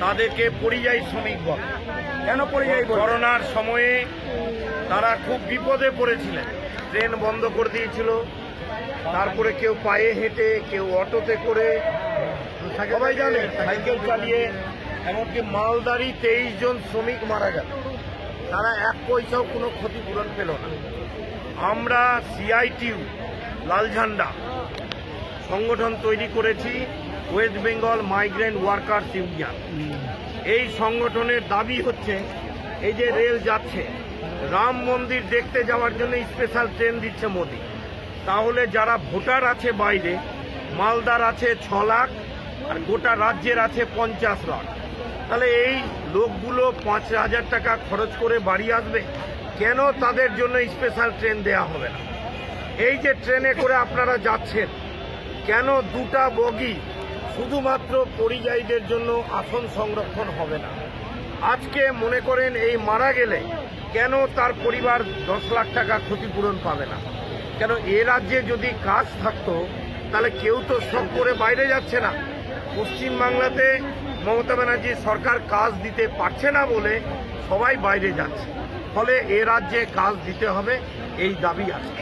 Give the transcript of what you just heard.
তাদেরকে পরিযায়ী শ্রমিক বলে। কেন পরিযায়ী বলে? করোনার সময়ে তারা খুব বিপদে পড়েছিলেন। ট্রেন বন্ধ করে দিয়েছিল, তারপরে কেউ পায়ে হেঁটে, কেউ অটোতে করে, সবাই জানে সাইকেল চালিয়ে, এমনকি মালদারি 23 জন শ্রমিক মারা গেল। তারা এক পয়সাও কোনো ক্ষতিপূরণ পেল না। আমরা সিআইটিউ লাল ঝান্ডা সংগঠন তৈরি করেছি, West Bengal migrant workers union. এই সংগঠনের দাবি হচ্ছে, এই যে রেল যাচ্ছে, রাম মন্দির দেখতে যাওয়ার জন্য স্পেশাল ট্রেন দিচ্ছে মোদি, তাহলে যারা ভোটার আছে বাইরে, মালদার আছে 6 লাখ আর গোটা রাজ্যের আছে 50 লাখ, তাহলে এই লোকগুলো 5,000 টাকা খরচ করে বাড়ি আসবে, কেন তাদের জন্য স্পেশাল ট্রেন দেয়া হবে না? এই যে ট্রেনে করে আপনারা যাচ্ছেন, কেন 2টা বগি শুধুমাত্র পরিযায়ীদের জন্য আসন সংরক্ষণ হবে না? আজকে মনে করেন এই মারা গেলে কেন তার পরিবার 10 লাখ টাকা ক্ষতিপূরণ পাবে না? কেন এ রাজ্যে যদি কাজ থাকতো তাহলে কেউ তো শখ করে বাইরে যাচ্ছে না। পশ্চিমবাংলাতে মমতা ব্যানার্জি সরকার কাজ দিতে পারছে না বলে সবাই বাইরে যাচ্ছে, ফলে এ রাজ্যে কাজ দিতে হবে, এই দাবি আছে।